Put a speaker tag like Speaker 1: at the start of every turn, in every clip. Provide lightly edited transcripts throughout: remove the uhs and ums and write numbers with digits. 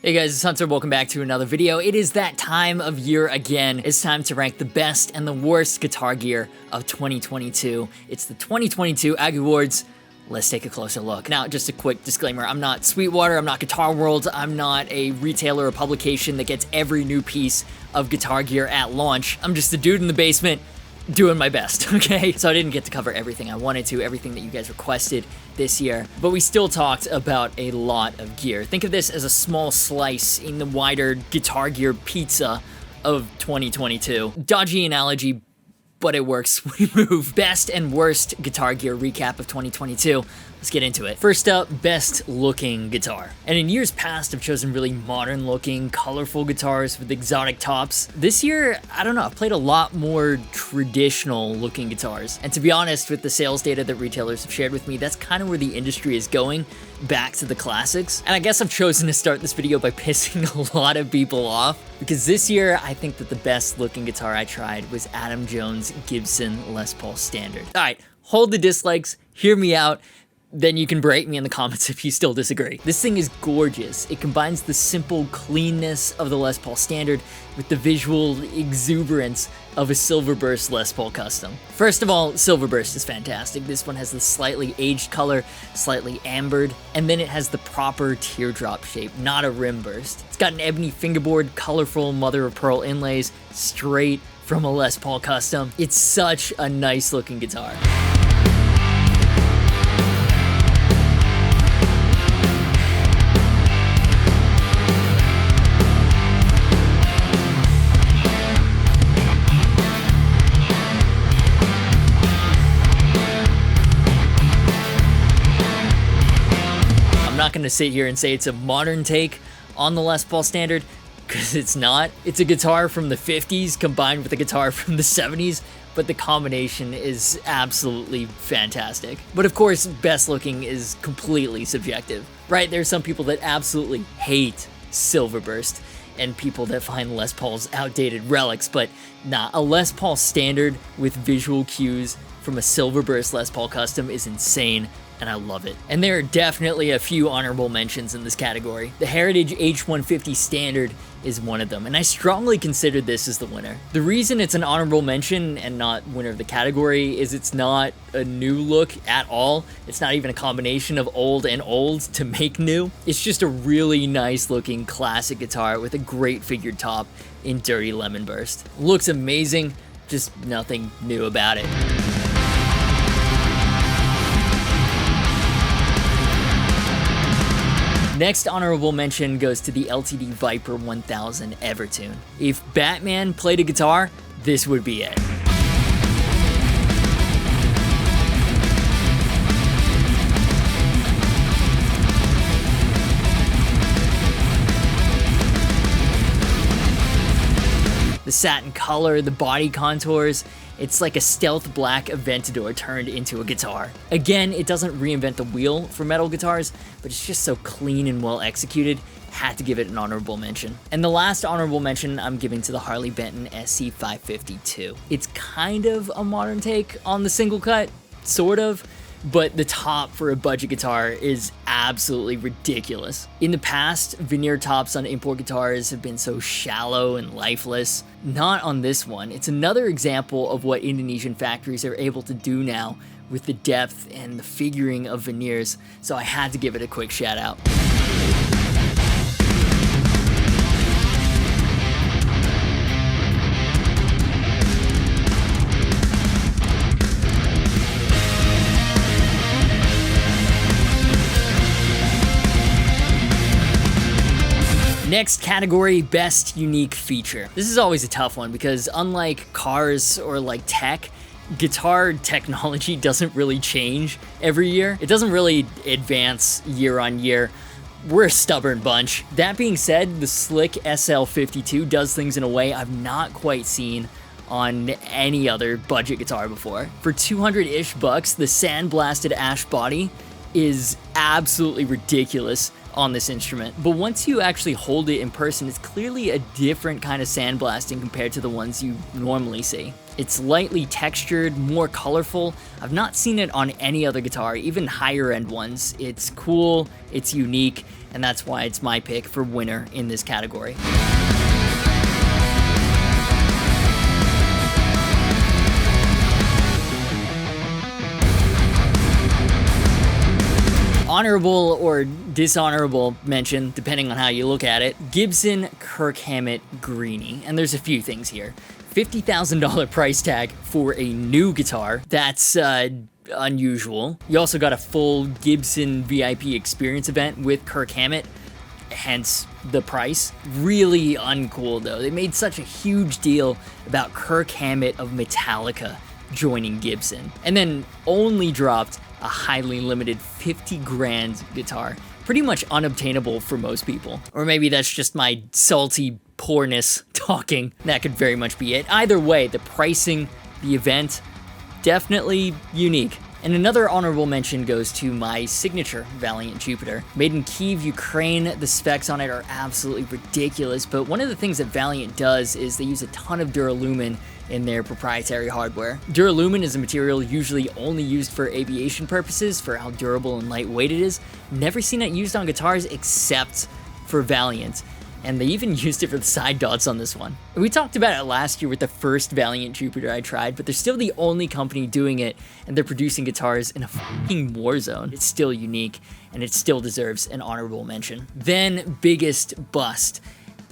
Speaker 1: Hey guys, it's Hunter. Welcome back to another video. It is that time of year again. It's time to rank the best and the worst guitar gear of 2022. It's the 2022 Aggie Awards. Let's take a closer look. Now, just a quick disclaimer. I'm not Sweetwater, I'm not Guitar World, I'm not a retailer or publication that gets every new piece of guitar gear at launch. I'm just a dude in the basement doing my best, okay? So I didn't get to cover everything I wanted to, everything that you guys requested this year, but we still talked about a lot of gear. Think of this as a small slice in the wider guitar gear pizza of 2022. Dodgy analogy, but it works. We move. Best and worst guitar gear recap of 2022. Let's get into it. First up, best looking guitar. And in years past, I've chosen really modern looking, colorful guitars with exotic tops. This year, I don't know, I've played a lot more traditional looking guitars. And to be honest, with the sales data that retailers have shared with me, that's kind of where the industry is going, back to the classics. And I guess I've chosen to start this video by pissing a lot of people off, because this year, I think that the best looking guitar I tried was Adam Jones' Gibson Les Paul Standard. All right, hold the dislikes, hear me out. Then you can berate me in the comments if you still disagree. This thing is gorgeous. It combines the simple cleanness of the Les Paul Standard with the visual exuberance of a Silverburst Les Paul Custom. First of all, Silverburst is fantastic. This one has the slightly aged color, slightly ambered, and then it has the proper teardrop shape, not a rim burst. It's got an ebony fingerboard, colorful mother of pearl inlays, straight from a Les Paul Custom. It's such a nice looking guitar. I'm not going to sit here and say it's a modern take on the Les Paul Standard, because it's not. It's a guitar from the 50s combined with a guitar from the 70s, but the combination is absolutely fantastic. But of course, best looking is completely subjective, right? There's some people that absolutely hate Silverburst and people that find Les Paul's outdated relics, but nah, a Les Paul Standard with visual cues from a Silverburst Les Paul Custom is insane, and I love it. And there are definitely a few honorable mentions in this category. The Herridge H150 Standard is one of them, and I strongly consider this as the winner. The reason it's an honorable mention and not winner of the category is it's not a new look at all. It's not even a combination of old and old to make new. It's just a really nice looking classic guitar with a great figured top in Dirty Lemon Burst. Looks amazing, just nothing new about it. Next honorable mention goes to the LTD Viper 1000 Evertune. If Batman played a guitar, this would be it. The satin color, the body contours, it's like a stealth black Aventador turned into a guitar. Again, it doesn't reinvent the wheel for metal guitars, but it's just so clean and well executed. Had to give it an honorable mention. And the last honorable mention I'm giving to the Harley Benton SC552. It's kind of a modern take on the Singlecut, sort of, but the top for a budget guitar is absolutely ridiculous. In the past, veneer tops on import guitars have been so shallow and lifeless. Not on this one. It's another example of what Indonesian factories are able to do now with the depth and the figuring of veneers, so I had to give it a quick shout out. Next category, best unique feature. This is always a tough one because unlike cars or like tech, guitar technology doesn't really change every year. It doesn't really advance year on year. We're a stubborn bunch. That being said, the slick SL52 does things in a way I've not quite seen on any other budget guitar before. For 200-ish bucks, the sandblasted ash body is absolutely ridiculous on this instrument, but once you actually hold it in person, it's clearly a different kind of sandblasting compared to the ones you normally see. It's lightly textured, more colorful. I've not seen it on any other guitar, even higher end ones. It's cool, it's unique, and that's why it's my pick for winner in this category. Honorable or dishonorable mention, depending on how you look at it, Gibson Kirk Hammett Greenie. And there's a few things here. $50,000 price tag for a new guitar. That's unusual. You also got a full Gibson VIP experience event with Kirk Hammett, hence the price. Really uncool though. They made such a huge deal about Kirk Hammett of Metallica joining Gibson, and then only dropped a highly limited 50 grand guitar. Pretty much unobtainable for most people. Or maybe that's just my salty poorness talking. That could very much be it. Either way, the pricing, the event, definitely unique. And another honorable mention goes to my signature Valiant Jupiter. Made in Kyiv, Ukraine. The specs on it are absolutely ridiculous, but one of the things that Valiant does is they use a ton of duralumin in their proprietary hardware. Duralumin is a material usually only used for aviation purposes, for how durable and lightweight it is. Never seen it used on guitars except for Valiant. And they even used it for the side dots on this one. We talked about it last year with the first Valiant Jupiter I tried, but they're still the only company doing it, and they're producing guitars in a fucking war zone. It's still unique, and it still deserves an honorable mention. Then, biggest bust.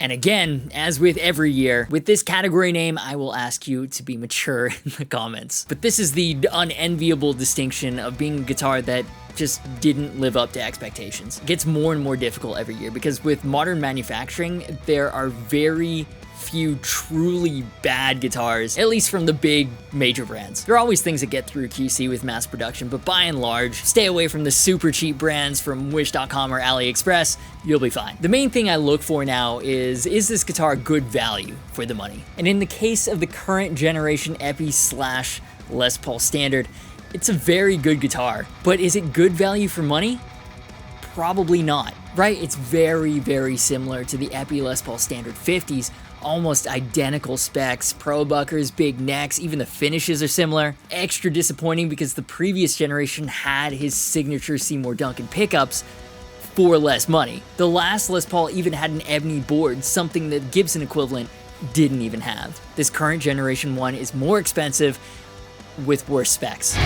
Speaker 1: And again, as with every year, with this category name, I will ask you to be mature in the comments. But this is the unenviable distinction of being a guitar that just didn't live up to expectations. It gets more and more difficult every year because with modern manufacturing, there are very few truly bad guitars, at least from the big major brands. There are always things that get through QC with mass production, but by and large, stay away from the super cheap brands from Wish.com or AliExpress, you'll be fine. The main thing I look for now is this guitar good value for the money? And in the case of the current generation Epi / Les Paul Standard, it's a very good guitar, but is it good value for money? Probably not, right? It's very, very similar to the Epi Les Paul Standard 50s, almost identical specs, pro-buckers, big necks, even the finishes are similar. Extra disappointing because the previous generation had his signature Seymour Duncan pickups for less money. The last Les Paul even had an ebony board, something that Gibson equivalent didn't even have. This current generation one is more expensive with worse specs.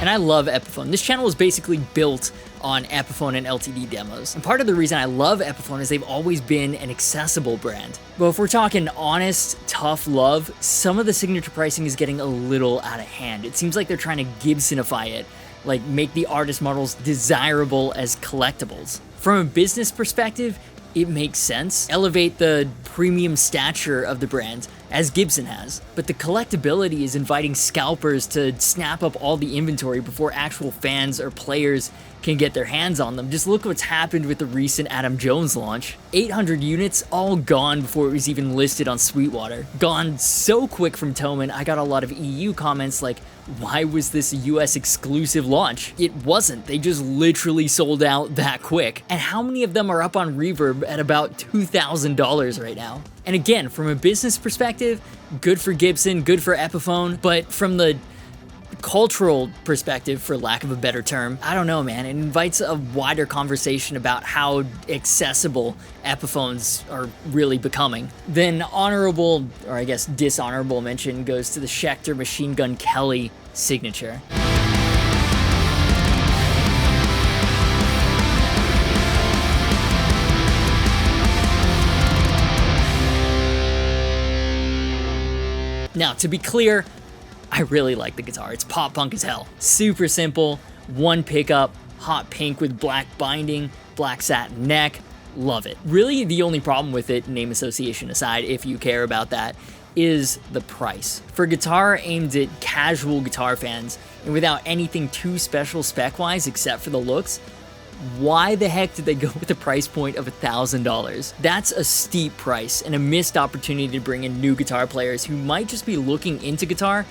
Speaker 1: And I love Epiphone. This channel is basically built on Epiphone and LTD demos. And part of the reason I love Epiphone is they've always been an accessible brand. But if we're talking honest, tough love, some of the signature pricing is getting a little out of hand. It seems like they're trying to Gibsonify it, like make the artist models desirable as collectibles. From a business perspective, it makes sense. Elevate the premium stature of the brand, as Gibson has. But the collectability is inviting scalpers to snap up all the inventory before actual fans or players can get their hands on them. Just look what's happened with the recent Adam Jones launch. 800 units all gone before it was even listed on Sweetwater. Gone so quick from Thomann, I got a lot of EU comments like, why was this a US exclusive launch? It wasn't. They just literally sold out that quick. And how many of them are up on Reverb at about $2,000 right now? And again, from a business perspective, good for Gibson, good for Epiphone, but from the cultural perspective, for lack of a better term, I don't know, man. It invites a wider conversation about how accessible Epiphones are really becoming. Then honorable, or I guess dishonorable mention goes to the Schecter Machine Gun Kelly signature. Now, to be clear, I really like the guitar. It's pop punk as hell. Super simple, one pickup, hot pink with black binding, black satin neck. Love it. Really, the only problem with it, name association aside, if you care about that, is the price. For a guitar aimed at casual guitar fans, and without anything too special spec-wise except for the looks, Why the heck did they go with a price point of $1,000? That's a steep price and a missed opportunity to bring in new guitar players who might just be looking into guitar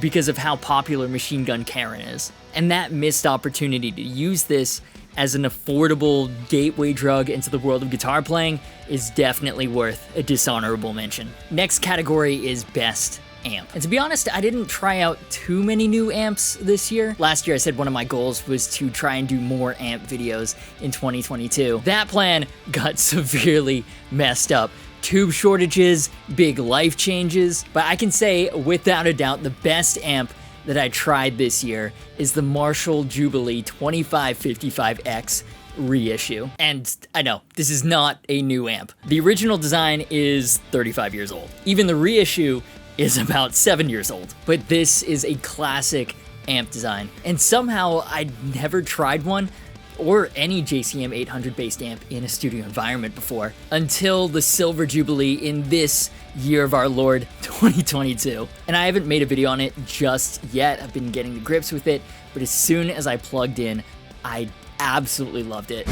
Speaker 1: because of how popular Machine Gun Karen is. And that missed opportunity to use this as an affordable gateway drug into the world of guitar playing is definitely worth a dishonorable mention. Next category is Best Amp. And to be honest, I didn't try out too many new amps this year. Last year I said one of my goals was to try and do more amp videos in 2022. That plan got severely messed up. Tube shortages, big life changes, but I can say without a doubt the best amp that I tried this year is the Marshall Jubilee 2555X reissue. And I know, this is not a new amp. The original design is 35 years old. Even the reissue is about 7 years old. But this is a classic amp design. And somehow I'd never tried one or any JCM 800 based amp in a studio environment before until the Silver Jubilee in this year of our Lord 2022. And I haven't made a video on it just yet. I've been getting to grips with it, but as soon as I plugged in, I absolutely loved it.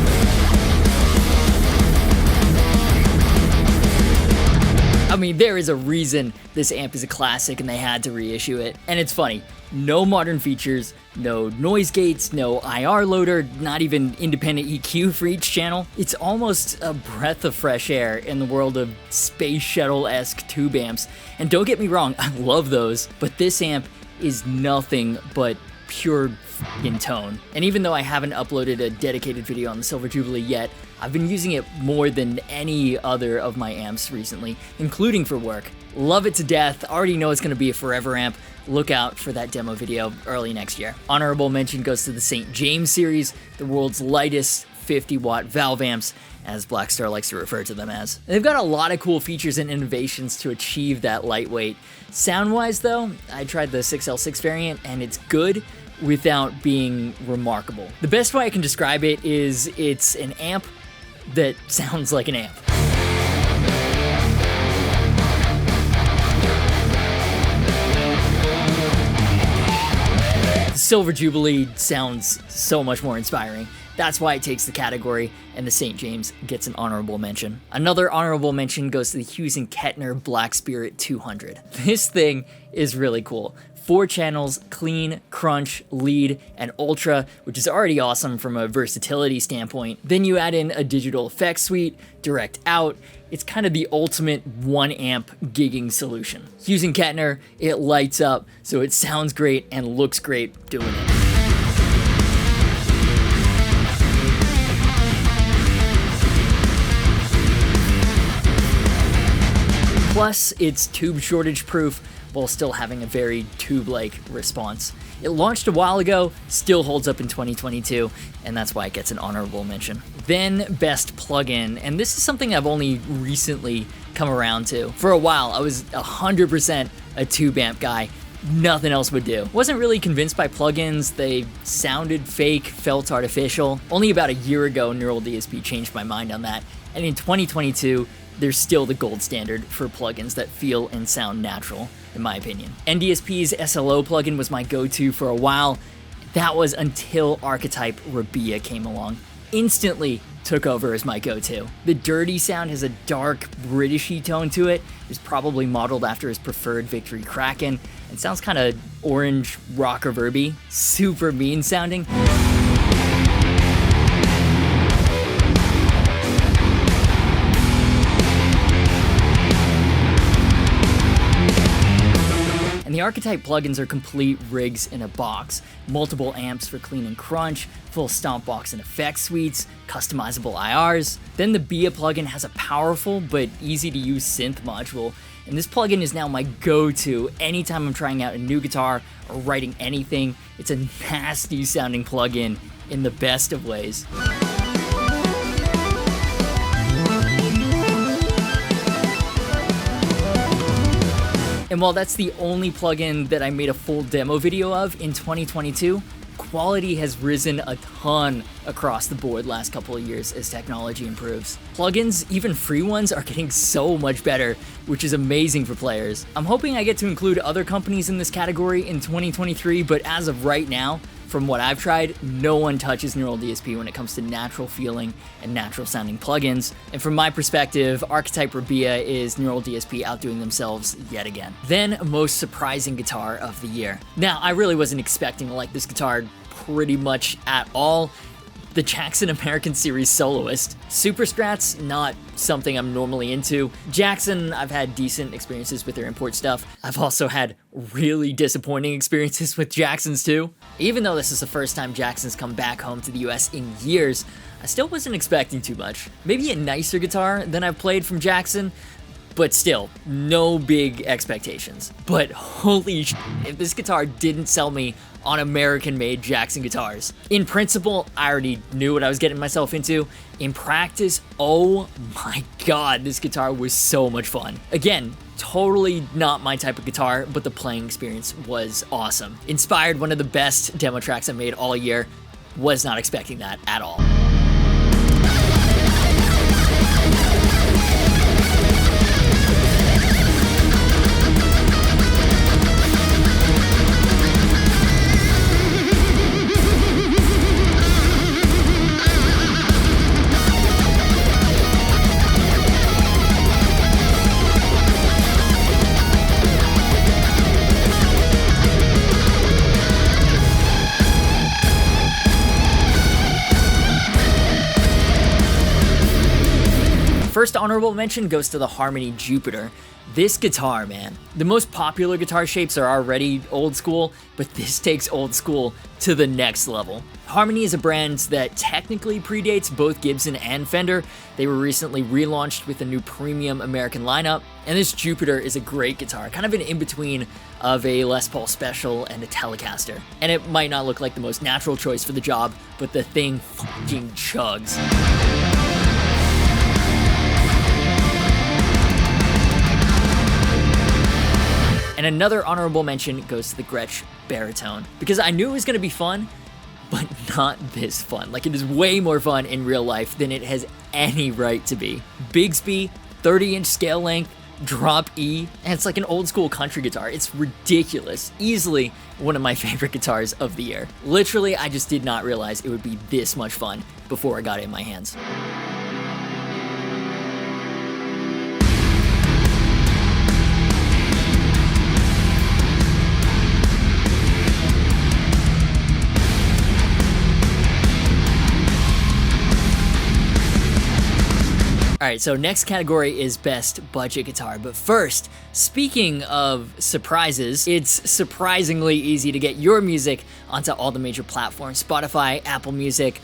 Speaker 1: I mean, there is a reason this amp is a classic and they had to reissue it. And it's funny, no modern features, no noise gates, no IR loader, not even independent EQ for each channel. It's almost a breath of fresh air in the world of space shuttle-esque tube amps. And don't get me wrong, I love those, but this amp is nothing but pure f***ing tone. And even though I haven't uploaded a dedicated video on the Silver Jubilee yet, I've been using it more than any other of my amps recently, including for work. Love it to death, already know it's going to be a forever amp. Look out for that demo video early next year. Honorable mention goes to the St. James series, the world's lightest 50-watt valve amps, as Blackstar likes to refer to them as. They've got a lot of cool features and innovations to achieve that lightweight. Sound-wise though, I tried the 6L6 variant and it's good without being remarkable. The best way I can describe it is it's an amp that sounds like an amp. The Silver Jubilee sounds so much more inspiring. That's why it takes the category, and the St. James gets an honorable mention. Another honorable mention goes to the Hughes & Kettner Black Spirit 200. This thing is really cool. 4 channels, clean, crunch, lead, and ultra, which is already awesome from a versatility standpoint. Then you add in a digital effects suite, direct out. It's kind of the ultimate 1 amp gigging solution. Hughes & Kettner, it lights up, so it sounds great and looks great doing it. Plus, it's tube shortage proof while still having a very tube-like response. It launched a while ago, still holds up in 2022, and that's why it gets an honorable mention. Then Best Plugin, and this is something I've only recently come around to. For a while, I was 100% a tube amp guy. Nothing else would do. Wasn't really convinced by plugins. They sounded fake, felt artificial. Only about a year ago, Neural DSP changed my mind on that, and in 2022, they're still the gold standard for plugins that feel and sound natural, in my opinion. NDSP's SLO plugin was my go-to for a while. That was until Archetype Rabia came along. Instantly took over as my go-to. The dirty sound has a dark, Britishy tone to it. It's probably modeled after his preferred Victory Kraken. It sounds kind of orange rock reverby, super mean sounding. And the Archetype plugins are complete rigs in a box. Multiple amps for clean and crunch, full stomp box and effects suites, customizable IRs. Then the Bia plugin has a powerful but easy to use synth module. And this plugin is now my go-to anytime I'm trying out a new guitar or writing anything. It's a nasty sounding plugin in the best of ways. And while that's the only plugin that I made a full demo video of in 2022, quality has risen a ton across the board last couple of years as technology improves. Plugins, even free ones, are getting so much better, which is amazing for players. I'm hoping I get to include other companies in this category in 2023, but as of right now, from what I've tried, no one touches Neural DSP when it comes to natural feeling and natural sounding plugins. And from my perspective, Archetype Rabea is Neural DSP outdoing themselves yet again. Then, most surprising guitar of the year. Now, I really wasn't expecting to like this guitar pretty much at all. The Jackson American Series Soloist. Super Strats, not something I'm normally into. Jackson, I've had decent experiences with their import stuff. I've also had really disappointing experiences with Jacksons too. Even though this is the first time Jackson's come back home to the US in years, I still wasn't expecting too much. Maybe a nicer guitar than I've played from Jackson, but still, no big expectations. But holy sh*, if this guitar didn't sell me on American-made Jackson guitars. In principle, I already knew what I was getting myself into. In practice, oh my god, this guitar was so much fun. Again, totally not my type of guitar, but the playing experience was awesome. Inspired one of the best demo tracks I made all year. Was not expecting that at all. First honorable mention goes to the Harmony Jupiter. This guitar, man. The most popular guitar shapes are already old school, but this takes old school to the next level. Harmony is a brand that technically predates both Gibson and Fender. They were recently relaunched with a new premium American lineup, and this Jupiter is a great guitar, kind of an in-between of a Les Paul Special and a Telecaster. And it might not look like the most natural choice for the job, but the thing fucking chugs. And another honorable mention goes to the Gretsch Baritone, because I knew it was going to be fun, but not this fun. Like, it is way more fun in real life than it has any right to be. Bigsby, 30-inch scale length, drop E, and it's like an old school country guitar. It's ridiculous. Easily one of my favorite guitars of the year. Literally, I just did not realize it would be this much fun before I got it in my hands. Alright, so next category is Best Budget Guitar, but first, speaking of surprises, it's surprisingly easy to get your music onto all the major platforms, Spotify, Apple Music,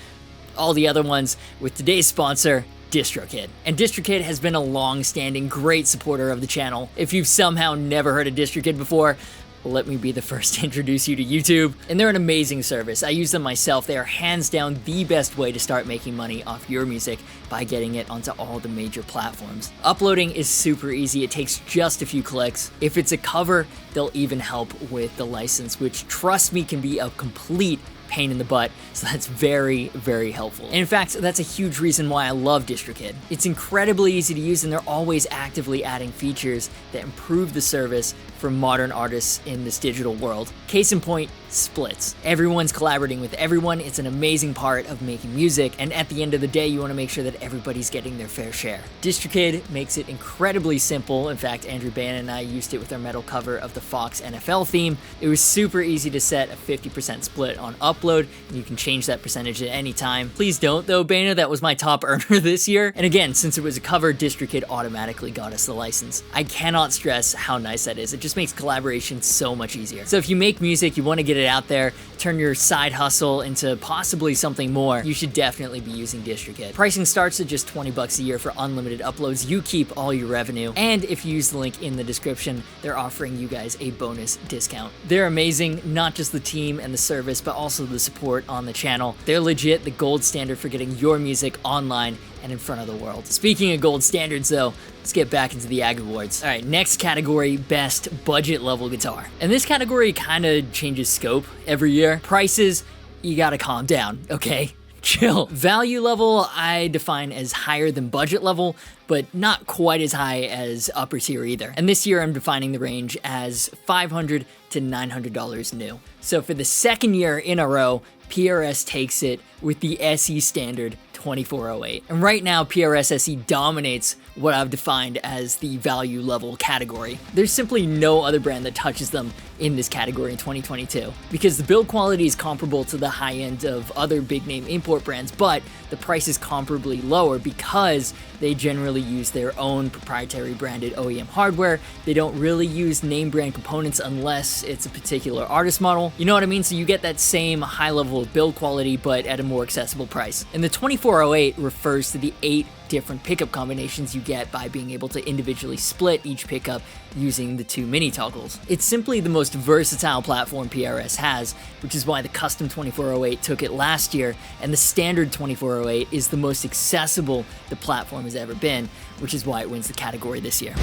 Speaker 1: all the other ones, with today's sponsor, DistroKid. And DistroKid has been a long-standing great supporter of the channel. If you've somehow never heard of DistroKid before, let me be the first to introduce you to YouTube. And they're an amazing service. I use them myself. They are hands down the best way to start making money off your music by getting it onto all the major platforms. Uploading is super easy. It takes just a few clicks. If it's a cover, they'll even help with the license, which, trust me, can be a complete pain in the butt, so that's very, very helpful. And in fact, that's a huge reason why I love DistroKid. It's incredibly easy to use, and they're always actively adding features that improve the service for modern artists in this digital world. Case in point, splits. Everyone's collaborating with everyone. It's an amazing part of making music, and at the end of the day, you want to make sure that everybody's getting their fair share. DistroKid makes it incredibly simple. In fact, Andrew Bannon and I used it with our metal cover of the Fox NFL theme. It was super easy to set a 50% split on upload, and you can change that percentage at any time. Please don't though, Bannon, that was my top earner this year. And again, since it was a cover, DistroKid automatically got us the license. I cannot stress how nice that is. It just makes collaboration so much easier. So if you make music, you want to get it out there, turn your side hustle into possibly something more, you should definitely be using DistroKid. Pricing starts at just $20 a year for unlimited uploads. You keep all your revenue, and if you use the link in the description, they're offering you guys a bonus discount. They're amazing, not just the team and the service, but also the support on the channel. They're legit the gold standard for getting your music online and in front of the world. Speaking of gold standards though, let's get back into the Ag Awards. Alright, next category, Best Budget Level Guitar. And this category kind of changes scope every year. Prices, you gotta calm down, okay? chill. Value level I define as higher than budget level, but not quite as high as upper tier either. And this year I'm defining the range as $500 to $900 new. So for the second year in a row, PRS takes it with the SE standard 2408. And right now, PRS SE dominates what I've defined as the value level category. There's simply no other brand that touches them in this category in 2022, because the build quality is comparable to the high end of other big name import brands, but the price is comparably lower because they generally use their own proprietary branded OEM hardware. They don't really use name brand components unless it's a particular artist model. You know what I mean? So you get that same high level of build quality, but at a more accessible price. And the 2408 refers to the 8 different pickup combinations you get by being able to individually split each pickup using the 2 mini toggles. It's simply the most versatile platform PRS has, which is why the custom 2408 took it last year, and the standard 2408 is the most accessible the platform has ever been, which is why it wins the category this year.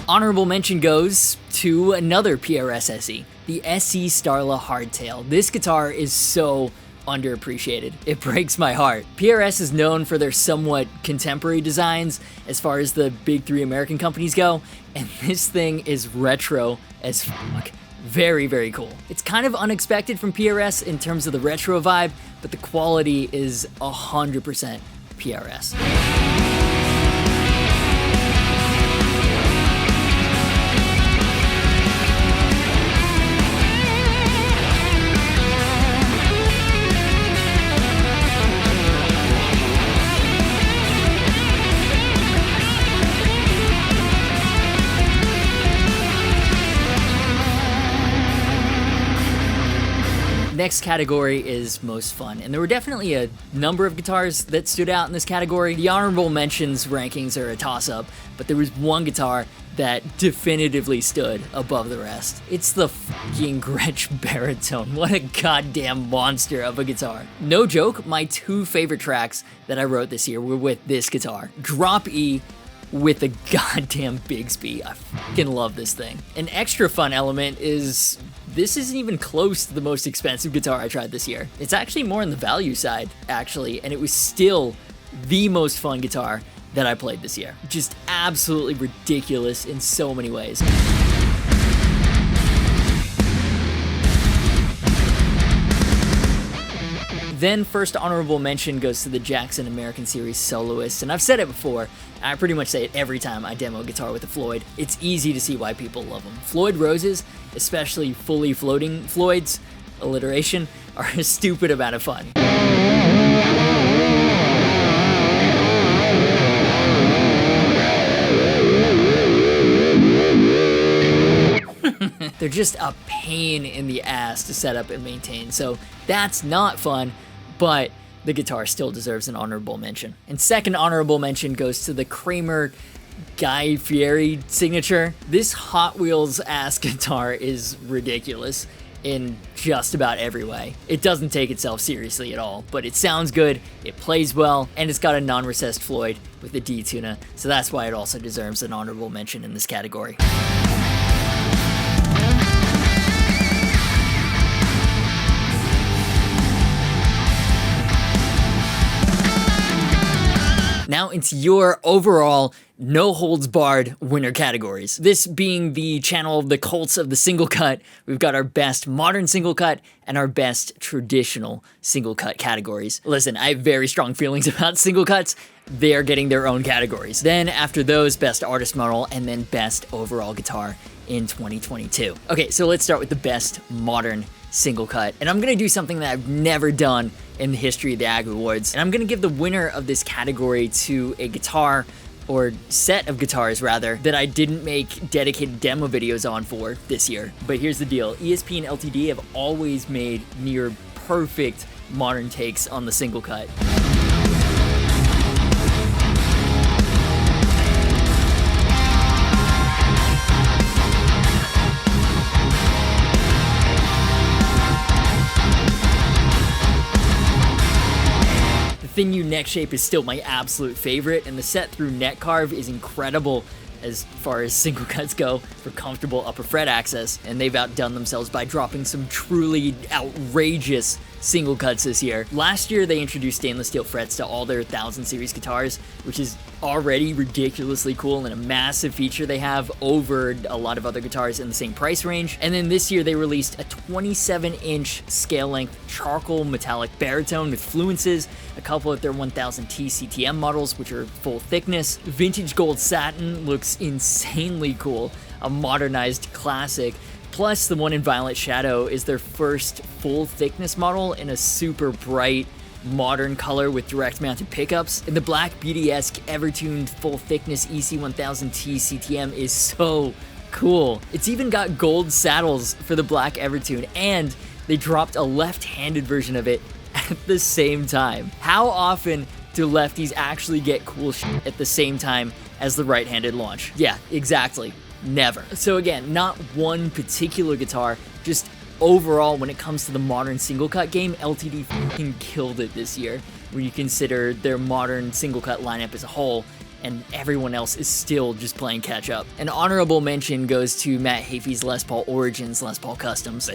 Speaker 1: Honorable mention goes to another PRS SE, the SE Starla Hardtail. This guitar is so underappreciated. It breaks my heart. PRS is known for their somewhat contemporary designs as far as the big 3 American companies go, and this thing is retro as fuck. Very, very cool. It's kind of unexpected from PRS in terms of the retro vibe, but the quality is 100% PRS. Next category is most fun, and there were definitely a number of guitars that stood out in this category. The honorable mentions rankings are a toss-up, but there was one guitar that definitively stood above the rest. It's the fucking Gretsch Baritone. What a goddamn monster of a guitar. No joke, my 2 favorite tracks that I wrote this year were with this guitar. Drop E with a goddamn Bigsby. I fucking love this thing. An extra fun element is this isn't even close to the most expensive guitar I tried this year. It's actually more on the value side, actually, and it was still the most fun guitar that I played this year. Just absolutely ridiculous in so many ways. Then first honorable mention goes to the Jackson American Series Soloist, and I've said it before, I pretty much say it every time I demo guitar with a Floyd. It's easy to see why people love them. Floyd Roses, especially fully floating Floyds, alliteration, are a stupid amount of fun. They're just a pain in the ass to set up and maintain, so that's not fun, but the guitar still deserves an honorable mention. And second honorable mention goes to the Kramer Guy Fieri signature. This Hot Wheels-ass guitar is ridiculous in just about every way. It doesn't take itself seriously at all, but it sounds good, it plays well, and it's got a non-recessed Floyd with a D-tuna, so that's why it also deserves an honorable mention in this category. Now into your overall no-holds-barred winner categories. This being the channel of the cults of the single cut, we've got our best modern single cut and our best traditional single cut categories. Listen, I have very strong feelings about single cuts. They're getting their own categories. Then after those, best artist model, and then best overall guitar in 2022. Okay, so let's start with the best modern single cut. And I'm gonna do something that I've never done in the history of the Ag Awards. And I'm gonna give the winner of this category to a guitar, or set of guitars rather, that I didn't make dedicated demo videos on for this year. But here's the deal, ESP and LTD have always made near perfect modern takes on the single cut. Thin U neck shape is still my absolute favorite, and the set through neck carve is incredible as far as single cuts go for comfortable upper fret access, and they've outdone themselves by dropping some truly outrageous single cuts this year. Last year, they introduced stainless steel frets to all their 1000 series guitars, which is already ridiculously cool and a massive feature they have over a lot of other guitars in the same price range. And then this year, they released a 27-inch scale-length charcoal metallic baritone with fluences, a couple of their 1000T CTM models, which are full thickness. Vintage gold satin looks insanely cool, a modernized classic. Plus, the one in Violet Shadow is their first full thickness model in a super bright, modern color with direct mounted pickups. And the black BD-esque ever-tuned full thickness EC1000T CTM is so cool. It's even got gold saddles for the black Evertune, and they dropped a left-handed version of it at the same time. How often do lefties actually get cool shit at the same time as the right-handed launch? Yeah, exactly. Never. So again, not one particular guitar, just overall when it comes to the modern single cut game, LTD fucking killed it this year when you consider their modern single cut lineup as a whole, and everyone else is still just playing catch up. An honorable mention goes to Matt Hafey's Les Paul Origins Les Paul Customs.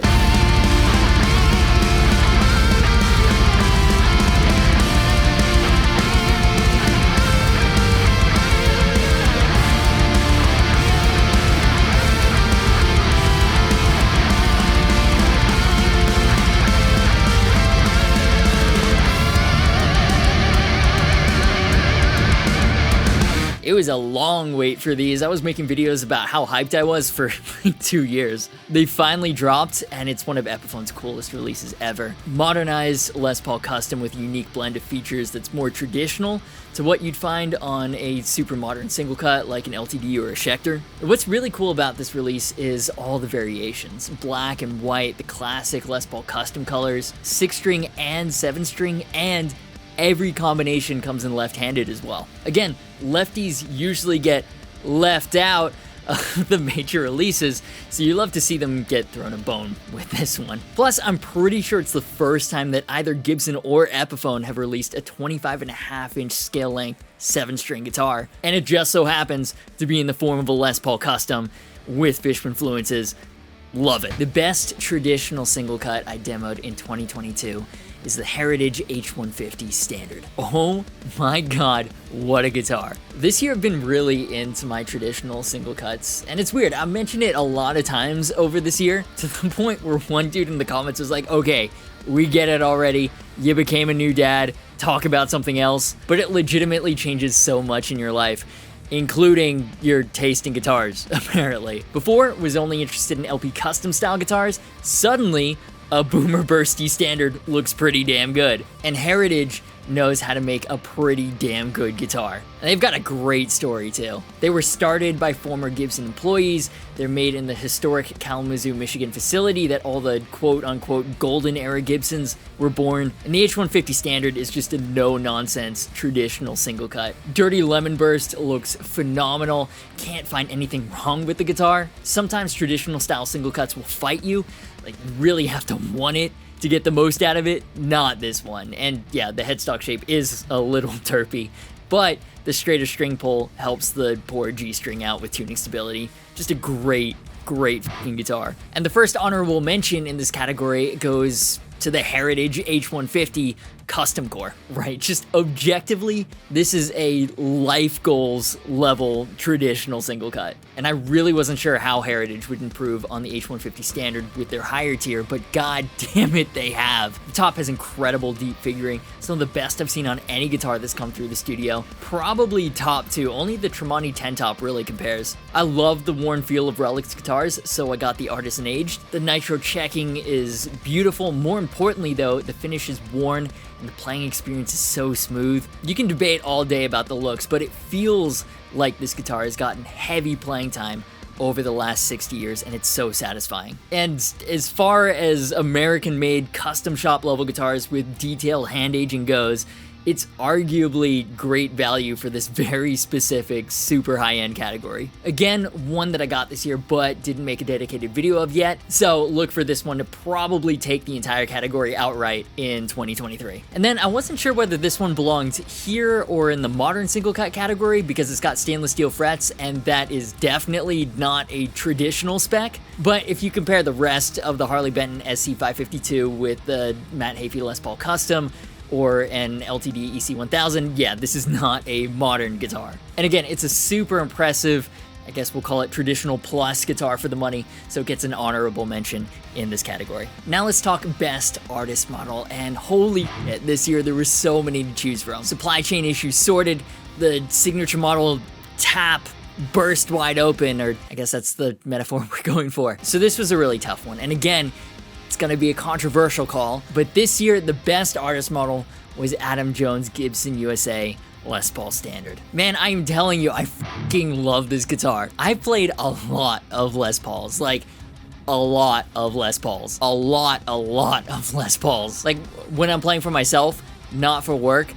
Speaker 1: It was a long wait for these. I was making videos about how hyped I was for like 2 years. They finally dropped, and it's one of Epiphone's coolest releases ever. Modernized Les Paul Custom with a unique blend of features that's more traditional to what you'd find on a super modern single cut like an LTD or a Schecter. What's really cool about this release is all the variations. Black and white, the classic Les Paul Custom colors, 6-string and 7-string, and every combination comes in left-handed as well. Again, lefties usually get left out of the major releases, so you love to see them get thrown a bone with this one. Plus, I'm pretty sure it's the first time that either Gibson or Epiphone have released a 25.5-inch scale-length 7-string guitar, and it just so happens to be in the form of a Les Paul Custom with Fishman fluences. Love it. The best traditional single cut I demoed in 2022 is the Herridge H150 Standard. Oh my god, what a guitar. This year I've been really into my traditional single cuts, and it's weird, I mentioned it a lot of times over this year, to the point where one dude in the comments was like, okay, we get it already, you became a new dad, talk about something else. But it legitimately changes so much in your life, including your taste in guitars, apparently. Before, was only interested in LP custom style guitars. Suddenly, a boomer bursty standard looks pretty damn good. And Herridge knows how to make a pretty damn good guitar. And they've got a great story too. They were started by former Gibson employees. They're made in the historic Kalamazoo, Michigan facility that all the quote-unquote golden era Gibsons were born. And the H150 Standard is just a no-nonsense traditional single cut. Dirty Lemon Burst looks phenomenal. Can't find anything wrong with the guitar. Sometimes traditional style single cuts will fight you. Like, you really have to want it to get the most out of it. Not this one. And yeah, the headstock shape is a little derpy, but the straighter string pull helps the poor G string out with tuning stability. Just a great fucking guitar. And the first honorable mention in this category goes to the Herridge H150 Custom Core, right? Just objectively, this is a life goals level traditional single cut. And I really wasn't sure how Herridge would improve on the H150 Standard with their higher tier, but god damn it, they have. The top has incredible deep figuring, some of the best I've seen on any guitar that's come through the studio. Probably top 2, only the Tremonti 10 Top really compares. I love the worn feel of Relics guitars, so I got the Artisan Aged. The nitro checking is beautiful. More importantly though, the finish is worn and the playing experience is so smooth. You can debate all day about the looks, but it feels like this guitar has gotten heavy playing time over the last 60 years, and it's so satisfying. And as far as American-made custom shop level guitars with detailed hand aging goes, it's arguably great value for this very specific, super high-end category. Again, one that I got this year but didn't make a dedicated video of yet, so look for this one to probably take the entire category outright in 2023. And then I wasn't sure whether this one belonged here or in the modern single cut category because it's got stainless steel frets, and that is definitely not a traditional spec. But if you compare the rest of the Harley Benton SC552 with the Matt Heafy Les Paul Custom or an LTD EC1000, yeah, this is not a modern guitar. And again, it's a super impressive, I guess we'll call it traditional plus guitar for the money, so it gets an honorable mention in this category. Now let's talk best artist model, and holy shit, this year there were so many to choose from. Supply chain issues sorted, the signature model tap burst wide open, or I guess that's the metaphor we're going for. So this was a really tough one, and again, it's gonna be a controversial call, but this year the best artist model was Adam Jones Gibson USA Les Paul Standard. Man, I'm telling you, I fucking love this guitar. I've played a lot of Les Pauls, like a lot of Les Pauls. A lot of Les Pauls. Like when I'm playing for myself, not for work,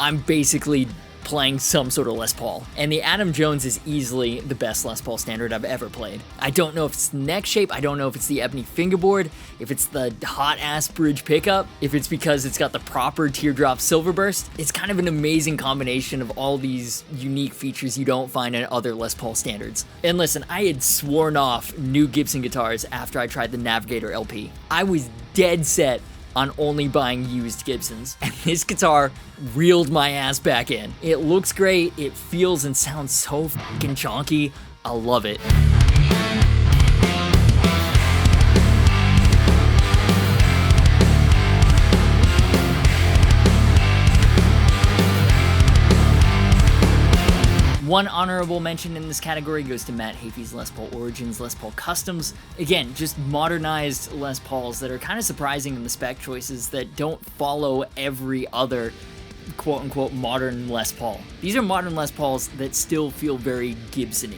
Speaker 1: I'm basically playing some sort of Les Paul. And the Adam Jones is easily the best Les Paul Standard I've ever played. I don't know if it's the neck shape, I don't know if it's the ebony fingerboard, if it's the hot-ass bridge pickup, if it's because it's got the proper teardrop silver burst. It's kind of an amazing combination of all these unique features you don't find in other Les Paul standards. And listen, I had sworn off new Gibson guitars after I tried the Navigator LP. I was dead set on only buying used Gibsons, and this guitar reeled my ass back in. It looks great, it feels and sounds so fucking chonky, I love it. One honorable mention in this category goes to Matt Heafy's Les Paul Origins, Les Paul Customs. Again, just modernized Les Pauls that are kind of surprising in the spec choices that don't follow every other quote-unquote modern Les Paul. These are modern Les Pauls that still feel very Gibson-y,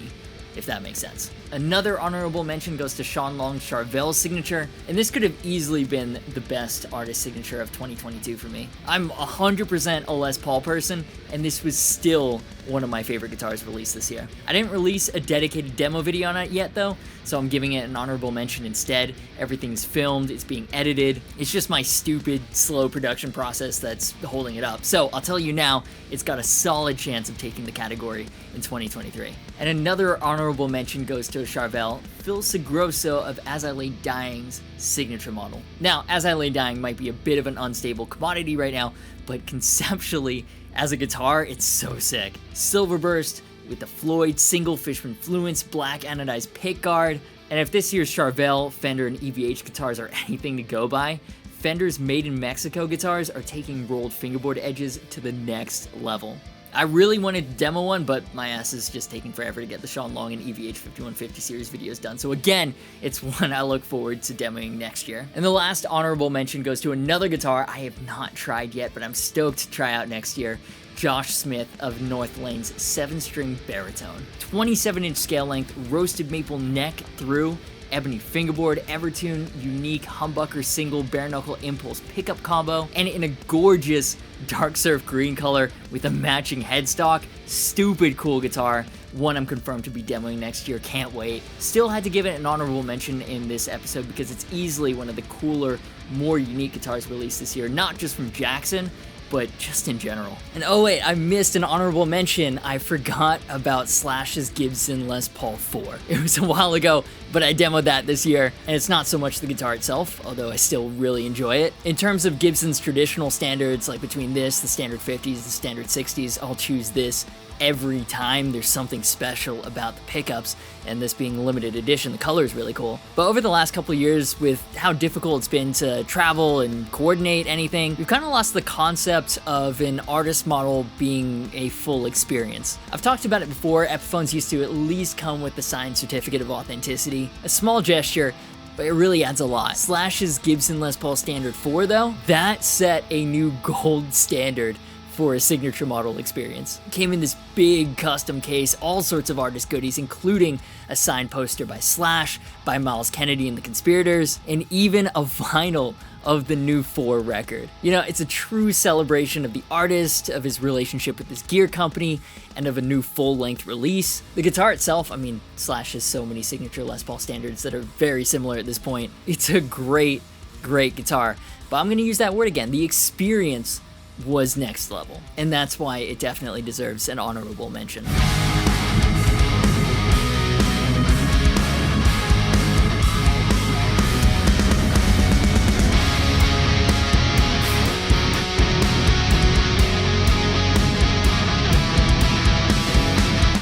Speaker 1: if that makes sense. Another honorable mention goes to Sean Long's Charvel's signature, and this could have easily been the best artist signature of 2022 for me. I'm 100% a Les Paul person, and this was still one of my favorite guitars released this year. I didn't release a dedicated demo video on it yet though, so I'm giving it an honorable mention instead. Everything's filmed, it's being edited. It's just my stupid, slow production process that's holding it up. So I'll tell you now, it's got a solid chance of taking the category in 2023. And another honorable mention goes to Charvel, Phil Segroso of As I Lay Dying's signature model. Now, As I Lay Dying might be a bit of an unstable commodity right now, but conceptually, as a guitar, it's so sick. Silver burst with the Floyd single Fishman Fluence black anodized pickguard. And if this year's Charvel, Fender, and EVH guitars are anything to go by, Fender's Made in Mexico guitars are taking rolled fingerboard edges to the next level. I really wanted to demo one, but my ass is just taking forever to get the Sean Long and EVH 5150 series videos done. So again, it's one I look forward to demoing next year. And the last honorable mention goes to another guitar I have not tried yet, but I'm stoked to try out next year. Josh Smith of North Lane's 7-string baritone. 27-inch scale length, roasted maple neck through, ebony fingerboard, Evertune, unique humbucker single bare knuckle impulse pickup combo, and in a gorgeous dark surf green color with a matching headstock. Stupid cool guitar. One I'm confirmed to be demoing next year, can't wait. Still had to give it an honorable mention in this episode because it's easily one of the cooler, more unique guitars released this year, not just from Jackson, but just in general. And oh wait, I missed an honorable mention. I forgot about Slash's Gibson Les Paul 4. It was a while ago, but I demoed that this year, and it's not so much the guitar itself, although I still really enjoy it. In terms of Gibson's traditional standards, like between this, the standard 50s, the standard 60s, I'll choose this every time. There's something special about the pickups, and this being limited edition, the color is really cool. But over the last couple of years, with how difficult it's been to travel and coordinate anything, we've kind of lost the concept of an artist model being a full experience. I've talked about it before, Epiphones used to at least come with the signed certificate of authenticity. A small gesture, but it really adds a lot. Slash's Gibson Les Paul Standard 4 though, that set a new gold standard for a signature model experience. It came in this big custom case, all sorts of artist goodies, including a signed poster by Slash, by Miles Kennedy and the Conspirators, and even a vinyl of the new 4 record. You know, it's a true celebration of the artist, of his relationship with his gear company, and of a new full-length release. The guitar itself, I mean, Slash has so many signature Les Paul standards that are very similar at this point. It's a great guitar, but I'm gonna use that word again. The experience was next level, and that's why it definitely deserves an honorable mention.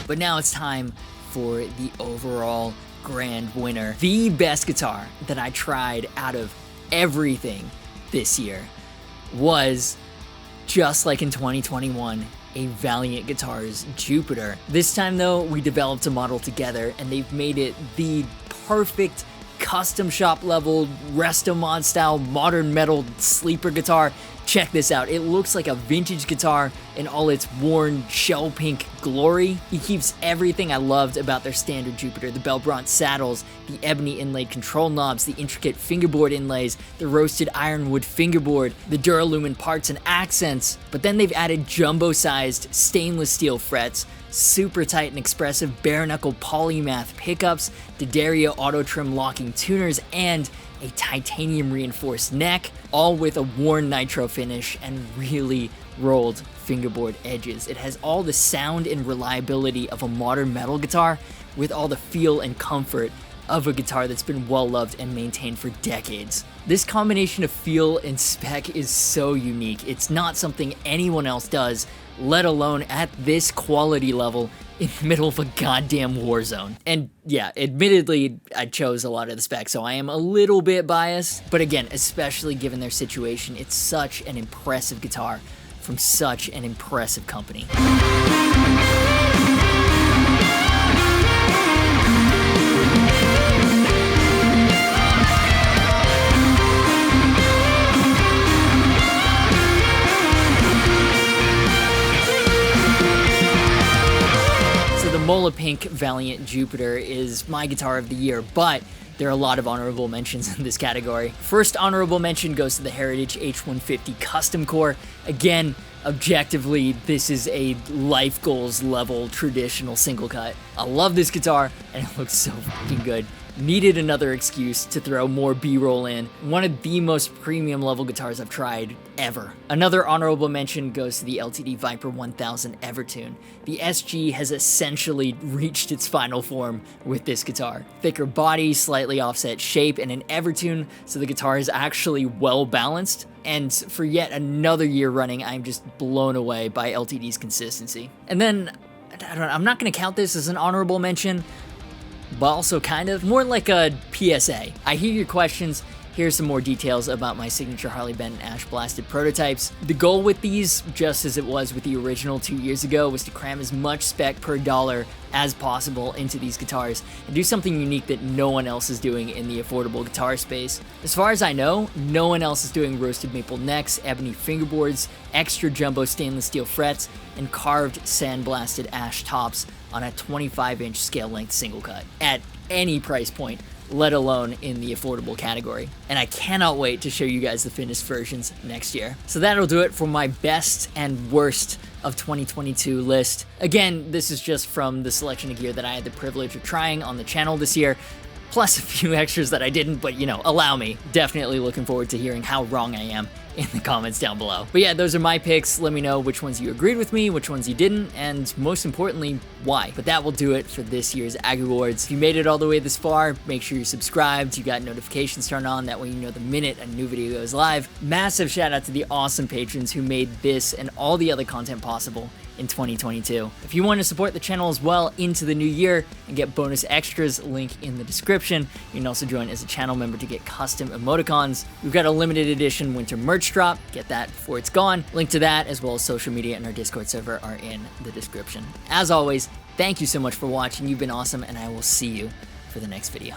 Speaker 1: But now it's time for the overall grand winner. The best guitar that I tried out of everything this year was, just like in 2021, a Valiant Guitars Jupiter. This time though, we developed a model together and they've made it the perfect custom shop level, resto mod style, modern metal sleeper guitar. Check this out. It looks like a vintage guitar in all its worn shell pink glory. He keeps everything I loved about their standard Jupiter: the bell bronze saddles, the ebony inlaid control knobs, the intricate fingerboard inlays, the roasted ironwood fingerboard, the Duralumin parts and accents. But then they've added jumbo-sized stainless steel frets, super tight and expressive bare knuckle polymath pickups, D'Addario auto trim locking tuners, and a titanium reinforced neck, all with a worn nitro finish and really rolled fingerboard edges. It has all the sound and reliability of a modern metal guitar with all the feel and comfort of a guitar that's been well loved and maintained for decades. This combination of feel and spec is so unique. It's not something anyone else does, let alone at this quality level in the middle of a goddamn war zone. And yeah, admittedly, I chose a lot of the specs, so I am a little bit biased. But again, especially given their situation, it's such an impressive guitar from such an impressive company. Mola Pink Valiant Jupiter is my guitar of the year, but there are a lot of honorable mentions in this category. First honorable mention goes to the Herridge H150 Custom Core. Again, objectively, this is a life goals level traditional single cut. I love this guitar, and it looks so fucking good. Needed another excuse to throw more B-roll in. One of the most premium level guitars I've tried ever. Another honorable mention goes to the LTD Viper 1000 Evertune. The SG has essentially reached its final form with this guitar. Thicker body, slightly offset shape, and an Evertune, so the guitar is actually well balanced. And for yet another year running, I'm just blown away by LTD's consistency. And then, I'm not gonna count this as an honorable mention, but also kind of more like a PSA. I hear your questions. Here's some more details about my signature Harley Benton Ash Blasted prototypes. The goal with these, just as it was with the original 2 years ago, was to cram as much spec per dollar as possible into these guitars and do something unique that no one else is doing in the affordable guitar space. As far as I know, no one else is doing roasted maple necks, ebony fingerboards, extra jumbo stainless steel frets, and carved sandblasted ash tops on a 25-inch scale length single cut at any price point, let alone in the affordable category. And I cannot wait to show you guys the finished versions next year. So that'll do it for my best and worst of 2022 list. Again, this is just from the selection of gear that I had the privilege of trying on the channel this year, plus a few extras that I didn't, but you know, allow me. Definitely looking forward to hearing how wrong I am in the comments down below. But yeah, those are my picks. Let me know which ones you agreed with me, which ones you didn't, and most importantly, why. But that will do it for this year's Ag Awards. If you made it all the way this far, make sure you're subscribed, you got notifications turned on, that way you know the minute a new video goes live. Massive shout out to the awesome patrons who made this and all the other content possible in 2022. If you want to support the channel as well into the new year and get bonus extras, link in the description. You can also join as a channel member to get custom emoticons. We've got a limited edition winter merch drop. Get that before it's gone. Link to that as well as social media and our Discord server are in the description. As always, thank you so much for watching. You've been awesome, and I will see you for the next video.